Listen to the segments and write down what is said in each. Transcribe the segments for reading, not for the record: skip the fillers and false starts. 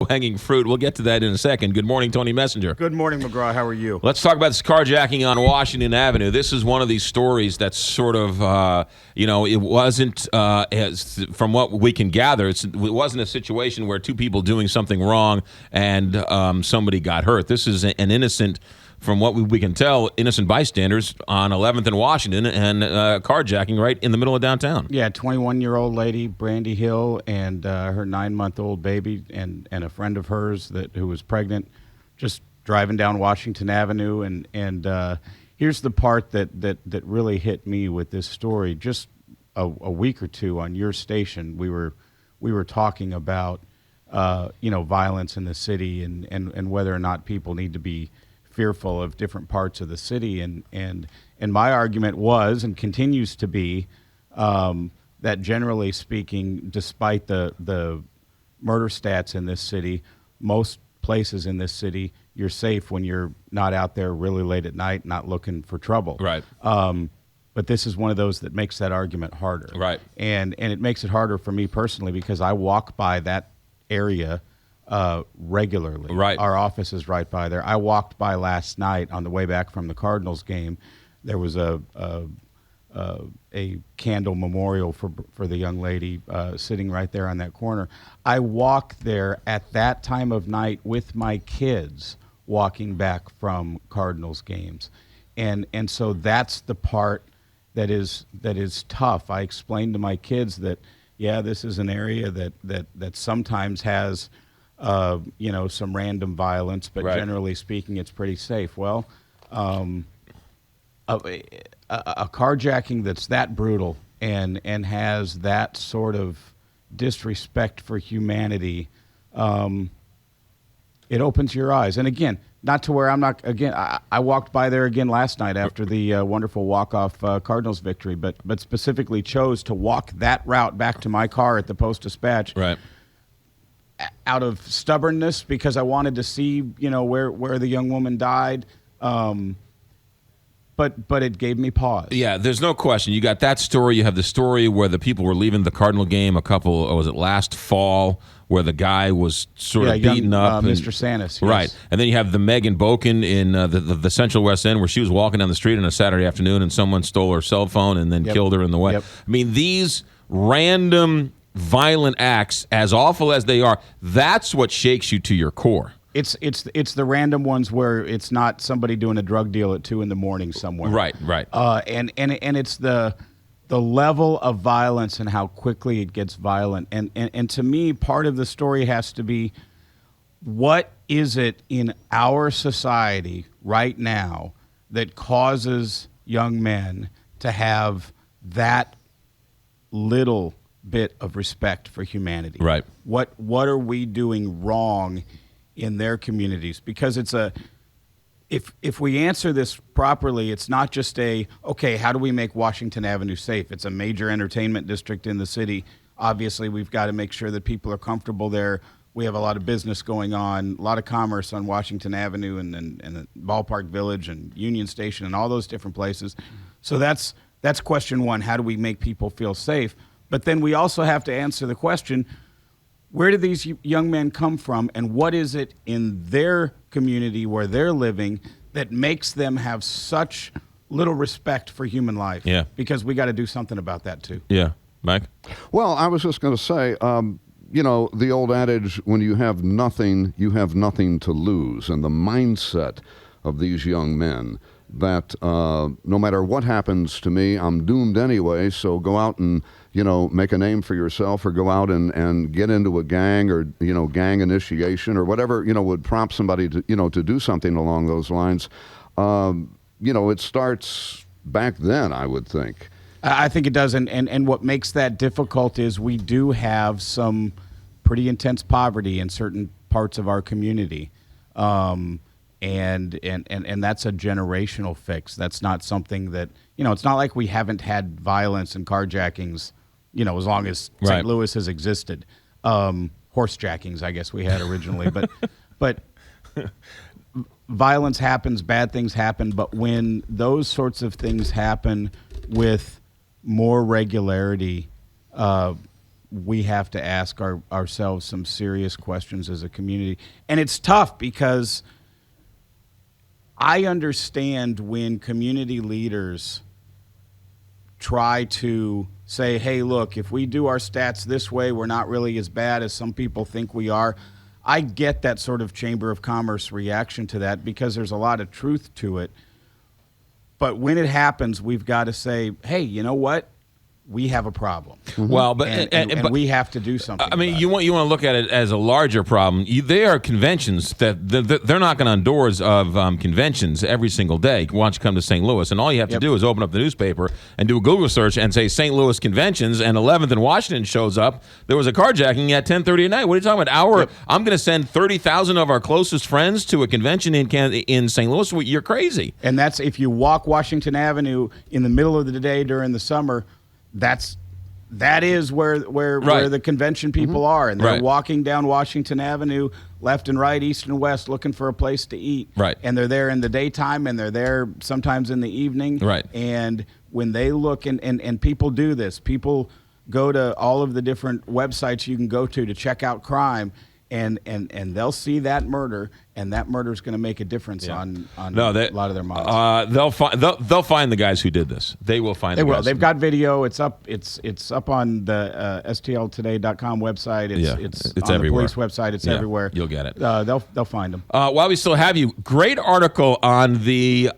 low-hanging fruit. We'll get to that in a second. Good morning, Tony Messenger. Good morning, McGraw. How are you? Let's talk about this carjacking on Washington Avenue. This is one of these stories that's sort of, it wasn't, from what we can gather, it wasn't a situation where two people doing something wrong and somebody got hurt. This is an innocent, from what we can tell, innocent bystanders on 11th and Washington and carjacking right in the middle of downtown. Yeah, 21-year-old lady, Brandy Hill, and her 9-month-old baby and a friend of hers who was pregnant, just driving down Washington Avenue. And here's the part that really hit me with this story. Just a week or two on your station, we were talking about violence in the city and whether or not people need to be fearful of different parts of the city, and my argument was and continues to be that generally speaking, despite the murder stats in this city, most places in this city you're safe when you're not out there really late at night, not looking for trouble. Right. But this is one of those that makes that argument harder. Right. And it makes it harder for me personally because I walk by that area regularly. Right. Our office is right by there. I walked by last night on the way back from the Cardinals game. There was a candle memorial for the young lady sitting right there on that corner. I walked there at that time of night with my kids walking back from Cardinals games. And so that's the part that is tough. I explained to my kids that, yeah, this is an area that sometimes has some random violence, but right. Generally speaking, it's pretty safe. Well, a carjacking that's that brutal and has that sort of disrespect for humanity, it opens your eyes. And again, not to where I'm not, again, I walked by there again last night after the wonderful walk-off Cardinals victory, but specifically chose to walk that route back to my car at the Post-Dispatch. Right. Out of stubbornness because I wanted to see, where the young woman died. But it gave me pause. Yeah, there's no question. You got that story. You have the story where the people were leaving the Cardinal game was it last fall, where the guy was sort of beaten up. Mr. Santis. Yes. Right. And then you have the Megan Boken in the Central West End where she was walking down the street on a Saturday afternoon and someone stole her cell phone and then killed her in the way. Yep. I mean, these random violent acts, as awful as they are, that's what shakes you to your core. It's the random ones where it's not somebody doing a drug deal at 2 a.m. somewhere. Right. And it's the level of violence and how quickly it gets violent. And to me, part of the story has to be, what is it in our society right now that causes young men to have that little bit of respect for humanity? Right. What are we doing wrong in their communities? Because it's if we answer this properly, it's not just okay, how do we make Washington Avenue safe? It's a major entertainment district in the city. Obviously, we've got to make sure that people are comfortable there. We have a lot of business going on, a lot of commerce on Washington Avenue and the Ballpark Village and Union Station and all those different places. So that's question one. How do we make people feel safe? But then we also have to answer the question, where do these young men come from, and what is it in their community where they're living that makes them have such little respect for human life? Yeah. Because we got to do something about that too. Yeah. Mike? Well, I was just going to say, the old adage, when you have nothing to lose, and the mindset of these young men that no matter what happens to me, I'm doomed anyway, so go out and, make a name for yourself, or go out and get into a gang, or, gang initiation, or whatever, would prompt somebody to, to do something along those lines. It starts back then, I would think. I think it does, and what makes that difficult is we do have some pretty intense poverty in certain parts of our community. And that's a generational fix. That's not something that, it's not like we haven't had violence and carjackings, as long as Right. St. Louis has existed. Horsejackings, I guess we had originally, but violence happens, bad things happen, but when those sorts of things happen with more regularity, we have to ask ourselves some serious questions as a community. And it's tough because I understand when community leaders try to say, hey, look, if we do our stats this way, we're not really as bad as some people think we are. I get that sort of Chamber of Commerce reaction to that because there's a lot of truth to it. But when it happens, we've got to say, hey, you know what? We have a problem. Well, but and we have to do something. I mean, about you want to look at it as a larger problem. They are conventions that they're knocking on doors of conventions every single day. Why don't you come to St. Louis? And all you have to do is open up the newspaper and do a Google search and say St. Louis conventions, and 11th and Washington shows up. There was a carjacking at 10:30 at night. What are you talking about? I'm going to send 30,000 of our closest friends to a convention in St. Louis. You're crazy. And that's if you walk Washington Avenue in the middle of the day during the summer. That is where the convention people are, and they're walking down Washington Avenue, left and right, east and west, looking for a place to eat. Right. And they're there in the daytime, and they're there sometimes in the evening. Right. And when they look, and people do this, people go to all of the different websites you can go to check out crime. And they'll see that murder, and that murder is going to make a difference on a lot of their minds. They'll find the guys who did this. They will find. They the will. guys. They've got video. It's up. It's up on the STLtoday.com website. It's on everywhere. The police website. It's everywhere. You'll get it. They'll find them. While we still have you, great article on the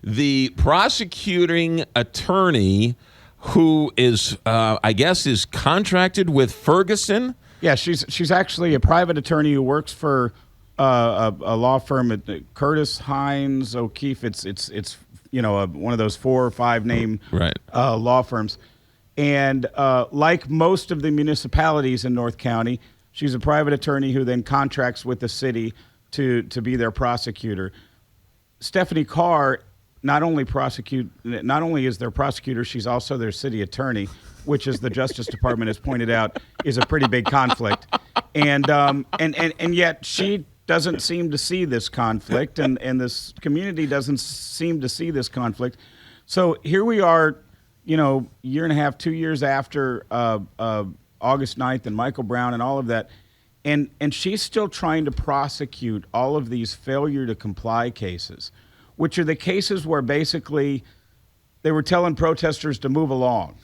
the prosecuting attorney who is I guess is contracted with Ferguson. Yeah, she's actually a private attorney who works for a law firm at Curtis Hines O'Keefe. It's one of those 4 or 5 name law firms, and like most of the municipalities in North County, she's a private attorney who then contracts with the city to be their prosecutor. Stephanie Carr not only is their prosecutor, she's also their city attorney, which, as the Justice Department has pointed out, is a pretty big conflict. And yet she doesn't seem to see this conflict, and this community doesn't seem to see this conflict. So here we are, year and a half, 2 years after August 9th and Michael Brown and all of that, and she's still trying to prosecute all of these failure to comply cases, which are the cases where basically they were telling protesters to move along.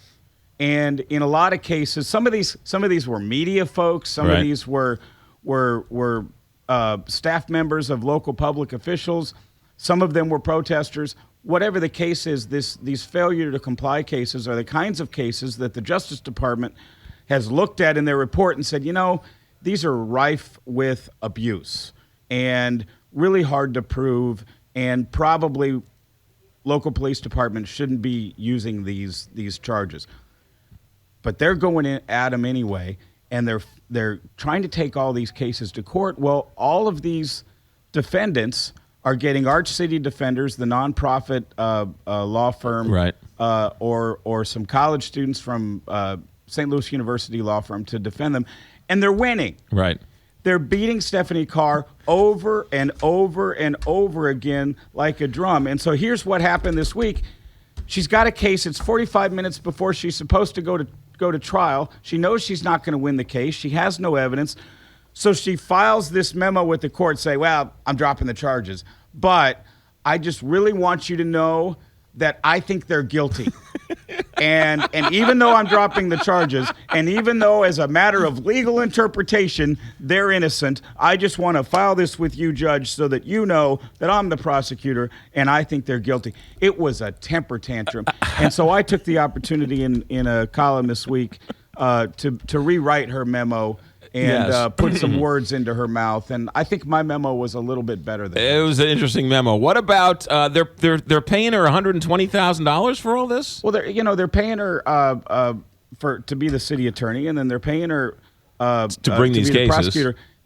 And in a lot of cases, some of these were media folks, some of these were staff members of local public officials, some of them were protesters. Whatever the case is, these failure to comply cases are the kinds of cases that the Justice Department has looked at in their report and said, these are rife with abuse and really hard to prove, and probably local police departments shouldn't be using these charges. But they're going at them anyway, and they're trying to take all these cases to court. Well, all of these defendants are getting Arch City Defenders, the nonprofit law firm, or some college students from St. Louis University law firm to defend them, and they're winning. Right. They're beating Stephanie Carr over and over and over again like a drum. And so here's what happened this week. She's got a case. It's 45 minutes before she's supposed to go to trial. She knows she's not going to win the case. She has no evidence. So she files this memo with the court saying, well, I'm dropping the charges, but I just really want you to know that I think they're guilty. and even though I'm dropping the charges, and even though as a matter of legal interpretation, they're innocent, I just want to file this with you, Judge, so that you know that I'm the prosecutor and I think they're guilty. It was a temper tantrum. And so I took the opportunity in a column this week to rewrite her memo and put some words into her mouth, and I think my memo was a little bit better than it was an interesting memo. What about they're paying her $120,000 for all this? Well, they're paying her to be the city attorney, and then they're paying her to bring these be cases.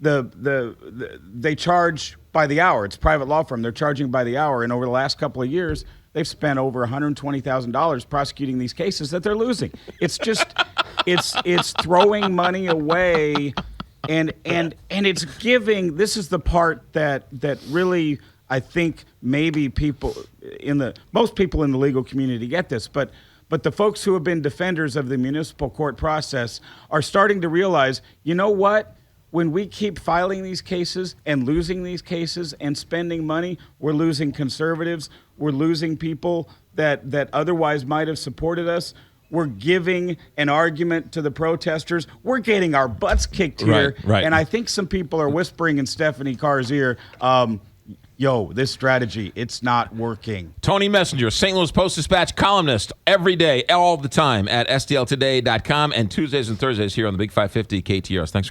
The prosecutor. They charge by the hour. It's a private law firm. They're charging by the hour, and over the last couple of years, they've spent over $120,000 prosecuting these cases that they're losing. It's just it's throwing money away, and it's giving. This is the part that really I think maybe most people in the legal community get this, but But the folks who have been defenders of the municipal court process are starting to realize, you know what? When we keep filing these cases and losing these cases and spending money, we're losing conservatives. We're losing people that otherwise might have supported us. We're giving an argument to the protesters. We're getting our butts kicked here. Right. And I think some people are whispering in Stephanie Carr's ear, yo, this strategy, it's not working. Tony Messenger, St. Louis Post-Dispatch columnist every day, all the time at stltoday.com and Tuesdays and Thursdays here on the Big 550 KTRS. Thanks.